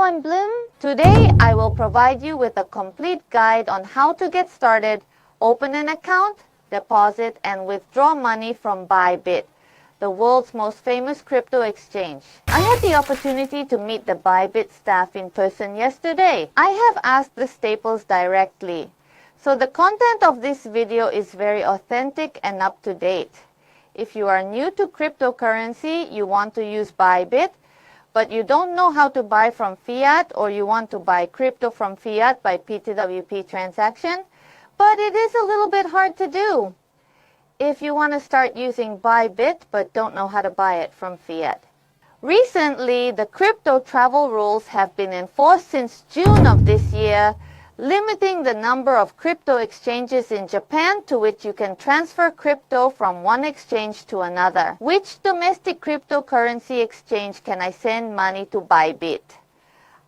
I'm Bloom. Today I will provide you with a complete guide on how to get started, open an account, deposit and withdraw money from BYBIT, the world's most famous crypto exchange. I had the opportunity to meet the BYBIT staff in person yesterday. I have asked the staples directly. So the content of this video is very authentic and up to date. If you are new to cryptocurrency, you want to use BYBIT, but you don't know how to buy from fiat, or you want to buy crypto from fiat by P2WP transaction, but it is a little bit hard to do. If you want to start using BYBIT but don't know how to buy it from fiat. Recently, the crypto travel rules have been enforced since June of this year, limiting the number of crypto exchanges in Japan to which you can transfer crypto from one exchange to another. Which domestic cryptocurrency exchange can I send money to BYBIT?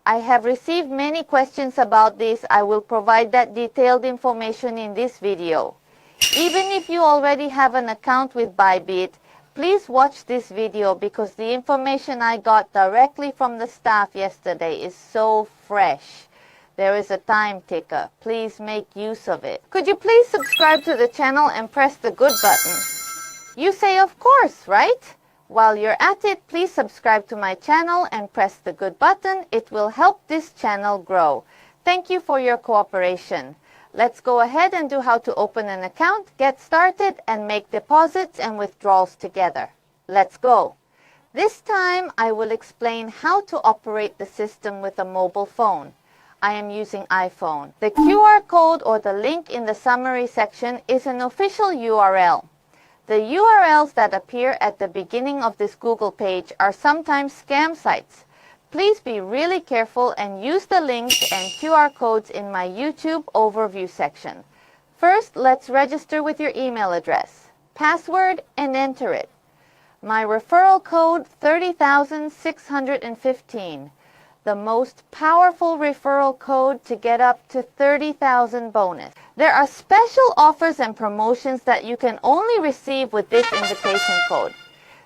I have received many questions about this. I will provide that detailed information in this video. Even if you already have an account with BYBIT, please watch this video because the information I got directly from the staff yesterday is so fresh. There is a time ticker. Please make use of it. Could you please subscribe to the channel and press the good button? You say of course, right? While you're at it, please subscribe to my channel and press the good button. It will help this channel grow. Thank you for your cooperation. Let's go ahead and do how to open an account, get started, and make deposits and withdrawals together. Let's go. This time, I will explain how to operate the system with a mobile phone. I am using iPhone. The QR code or the link in the summary section is an official URL. The URLs that appear at the beginning of this Google page are sometimes scam sites. Please be really careful and use the links and QR codes in my YouTube overview section. First, let's register with your email address, password, and enter it. My referral code 30,615. The most powerful referral code to get up to 30,000 bonus. There are special offers and promotions that you can only receive with this invitation code.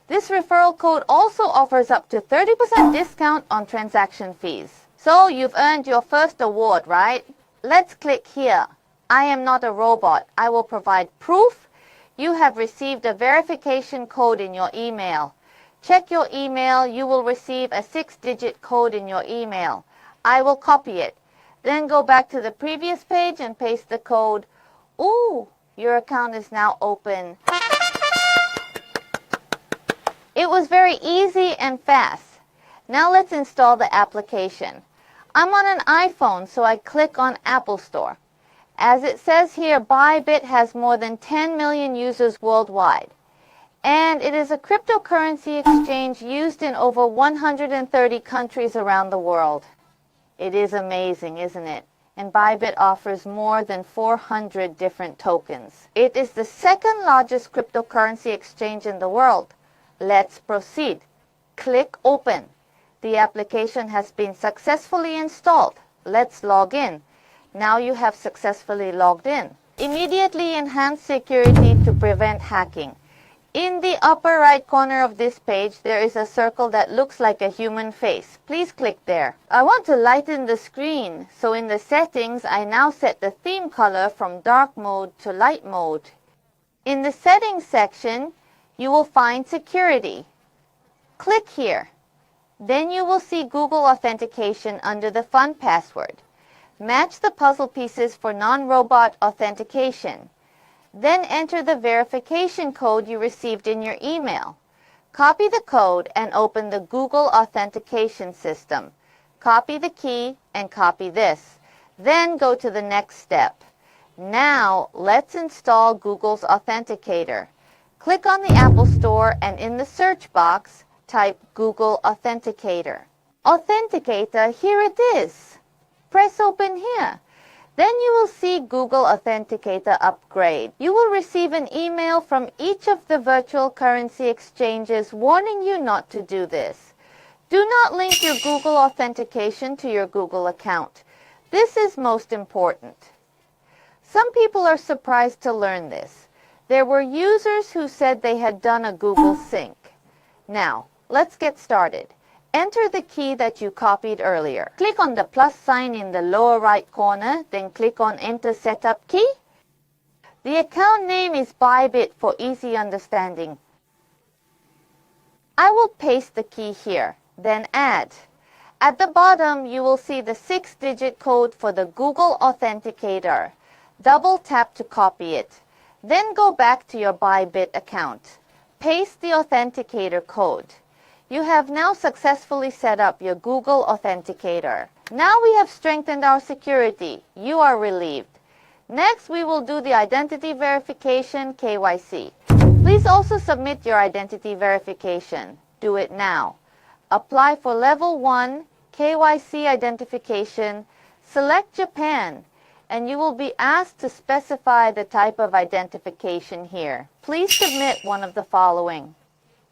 This referral code also offers up to 30% discount on transaction fees. So you've earned your first award, right? Let's click here. I am not a robot. I will provide proof. You have received a verification code in your email. Check your email. You will receive a 6-digit code in your email. I will copy it. Then go back to the previous page and paste the code. Ooh, your account is now open. It was very easy and fast. Now let's install the application. I'm on an iPhone, so I click on Apple Store. As it says here, BYBIT has more than 10 million users worldwide. And it is a cryptocurrency exchange used in over 130 countries around the world. It is amazing, isn't it? And BYBIT offers more than 400 different tokens. It is the second largest cryptocurrency exchange in the world. Let's proceed. Click Open. The application has been successfully installed. Let's log in. Now you have successfully logged in. Immediately enhance security to prevent hacking. In the upper right corner of this page, there is a circle that looks like a human face. Please click there. I want to lighten the screen, so in the settings, I now set the theme color from dark mode to light mode. In the settings section, you will find security. Click here. Then you will see Google authentication under the fun password. Match the puzzle pieces for non-robot authentication. Then enter the verification code you received in your email. Copy the code and open the Google authentication system. Copy the key and copy this. Then go to the next step. Now, let's install Google's Authenticator. Click on the Apple Store and in the search box, type Google Authenticator. Authenticator, here it is. Press open here. Then you will see Google Authenticator Upgrade. You will receive an email from each of the virtual currency exchanges warning you not to do this. Do not link your Google authentication to your Google account. This is most important. Some people are surprised to learn this. There were users who said they had done a Google sync. Now, let's get started. Enter the key that you copied earlier. Click on the plus sign in the lower right corner, then click on Enter Setup Key. The account name is BYBIT for easy understanding. I will paste the key here, then add. At the bottom, you will see the 6-digit code for the Google Authenticator. Double tap to copy it. Then go back to your BYBIT account. Paste the Authenticator code. You have now successfully set up your Google Authenticator. Now we have strengthened our security. You are relieved. Next, we will do the identity verification KYC. Please also submit your identity verification. Do it now. Apply for Level 1 KYC identification. Select Japan, and you will be asked to specify the type of identification here. Please submit one of the following.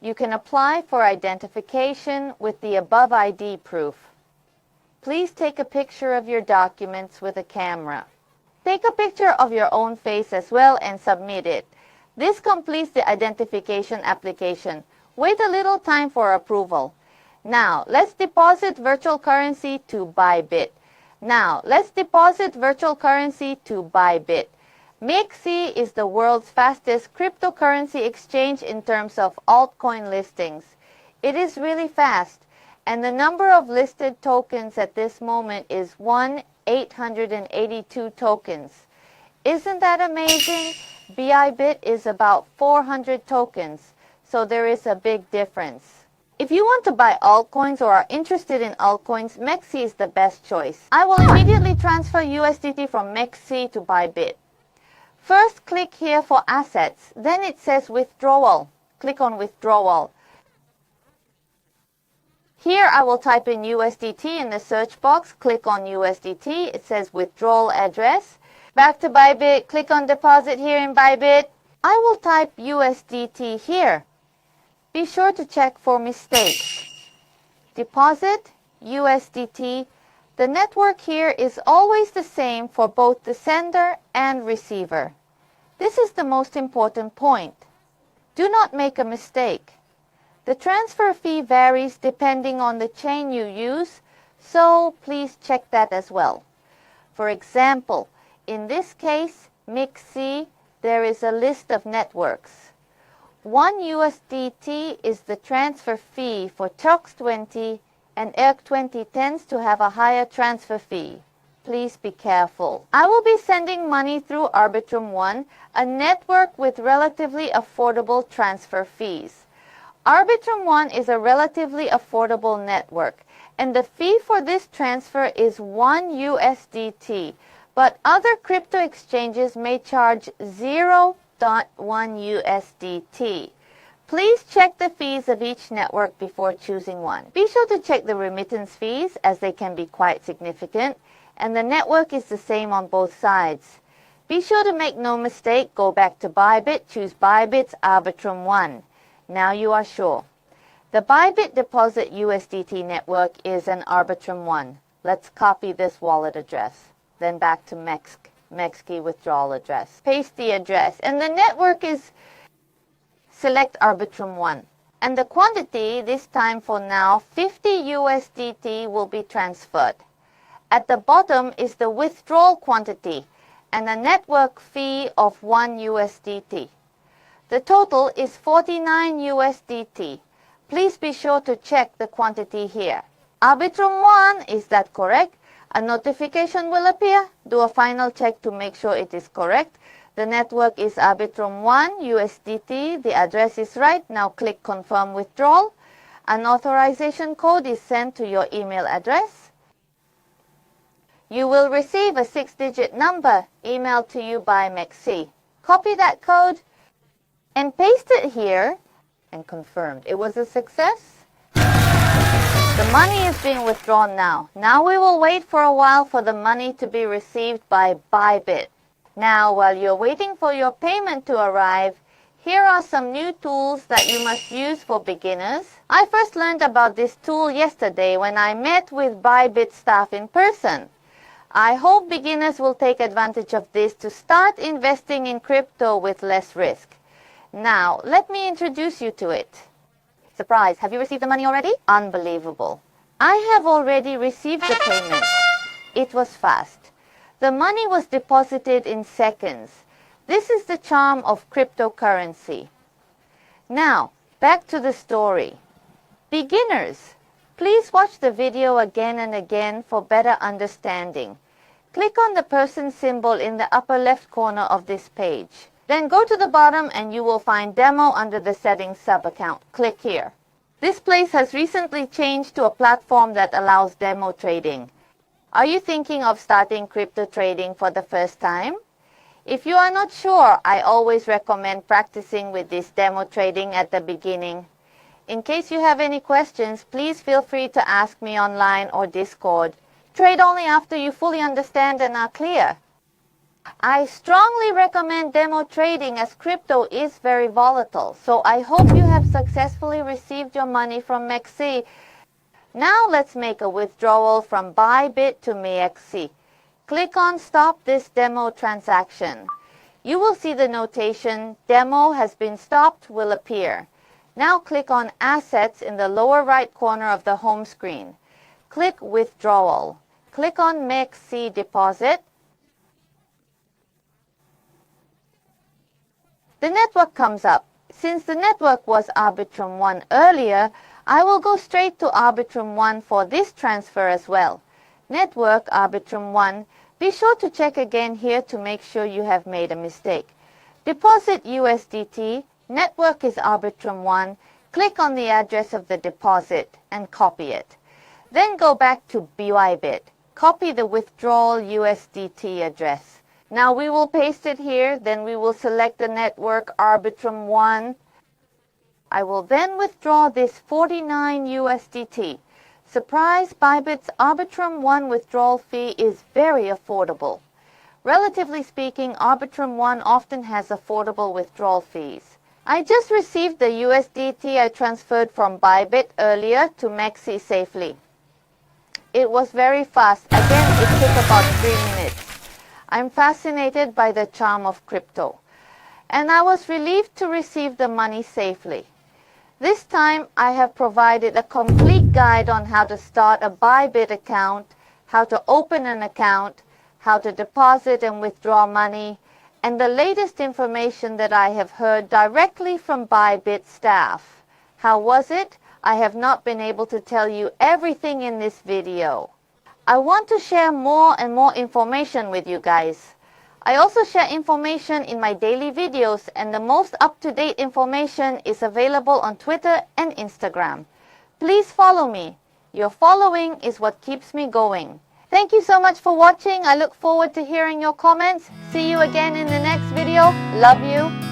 You can apply for identification with the above ID proof. Please take a picture of your documents with a camera. Take a picture of your own face as well and submit it. This completes the identification application. Wait a little time for approval. Now, let's deposit virtual currency to BYBIT. mexc is the world's fastest cryptocurrency exchange in terms of altcoin listings. It is really fast, and the number of listed tokens at this moment is 1,882 tokens. Isn't that amazing? BYBIT is about 400 tokens, so there is a big difference. If you want to buy altcoins or are interested in altcoins, mexc is the best choice. I will immediately transfer USDT from mexc to BYBIT. First, click here for assets. Then it says withdrawal. Click on withdrawal. Here I will type in USDT in the search box. Click on USDT. It says withdrawal address. Back to BYBIT. Click on deposit here in BYBIT. I will type USDT here. Be sure to check for mistakes. Deposit USDT. The network here is always the same for both the sender and receiver. This is the most important point. Do not make a mistake. The transfer fee varies depending on the chain you use, so please check that as well. For example, in this case, mexc, there is a list of networks. 1 USDT is the transfer fee for tocc20, and ERC20 tends to have a higher transfer fee. Please be careful. I will be sending money through Arbitrum1, a network with relatively affordable transfer fees. Arbitrum1 is a relatively affordable network, and the fee for this transfer is 1 USDT, but other crypto exchanges may charge 0.1 USDT. Please check the fees of each network before choosing one. Be sure to check the remittance fees, as they can be quite significant, and the network is the same on both sides. Be sure to make no mistake. Go back to BYBIT, choose BYBIT's Arbitrum1. Now you are sure. The BYBIT Deposit USDT network is an Arbitrum1. Let's copy this wallet address. Then back to mexc withdrawal address. Paste the address, and the network is select Arbitrum1. And the quantity, this time for now, 50 USDT will be transferred. At the bottom is the withdrawal quantity and a network fee of 1 USDT. The total is 49 USDT. Please be sure to check the quantity here. Arbitrum1, is that correct? A notification will appear. Do a final check to make sure it is correct. The network is Arbitrum1 USDT. The address is right. Now click Confirm Withdrawal. An authorization code is sent to your email address. You will receive a 6-digit number emailed to you by mexc. Copy that code and paste it here and confirmed. It was a success. The money is being withdrawn now. Now we will wait for a while for the money to be received by BYBIT. Now, while you're waiting for your payment to arrive, here are some new tools that you must use for beginners. I first learned about this tool yesterday when I met with BYBIT staff in person. I hope beginners will take advantage of this to start investing in crypto with less risk. Now, let me introduce you to it. Surprise! Have you received the money already? Unbelievable. I have already received the payment. It was fast. The money was deposited in seconds. This is the charm of cryptocurrency. Now, back to the story. Beginners, please watch the video again and again for better understanding. Click on the person symbol in the upper left corner of this page. Then go to the bottom and you will find Demo under the Settings sub-account. Click here. This place has recently changed to a platform that allows demo trading. Are you thinking of starting crypto trading for the first time? If you are not sure, I always recommend practicing with this demo trading at the beginning. In case you have any questions, please feel free to ask me online or Discord. Trade only after you fully understand and are clear. I strongly recommend demo trading as crypto is very volatile, so I hope you have successfully received your money from mexc. Now let's make a withdrawal from BYBIT to mexc. Click on Stop this demo transaction. You will see the notation Demo has been stopped will appear. Now click on Assets in the lower right corner of the home screen. Click Withdrawal. Click on mexc Deposit. The network comes up. Since the network was Arbitrum 1 earlier, I will go straight to Arbitrum 1 for this transfer as well. Network Arbitrum 1. Be sure to check again here to make sure you have made a mistake. Deposit USDT. Network is Arbitrum 1. Click on the address of the deposit and copy it. Then go back to BYBIT. Copy the withdrawal USDT address. Now we will paste it here, then we will select the network Arbitrum 1. I will then withdraw this 49 USDT. Surprise, BYBIT's Arbitrum 1 withdrawal fee is very affordable. Relatively speaking, Arbitrum 1 often has affordable withdrawal fees. I just received the USDT I transferred from BYBIT earlier to mexc safely. It was very fast. Again, it took about 3 minutes. I'm fascinated by the charm of crypto, and I was relieved to receive the money safely. This time, I have provided a complete guide on how to start a BYBIT account, how to open an account, how to deposit and withdraw money, and the latest information that I have heard directly from BYBIT staff. How was it? I have not been able to tell you everything in this video. I want to share more and more information with you guys. I also share information in my daily videos, and the most up-to-date information is available on Twitter and Instagram. Please follow me. Your following is what keeps me going. Thank you so much for watching. I look forward to hearing your comments. See you again in the next video. Love you.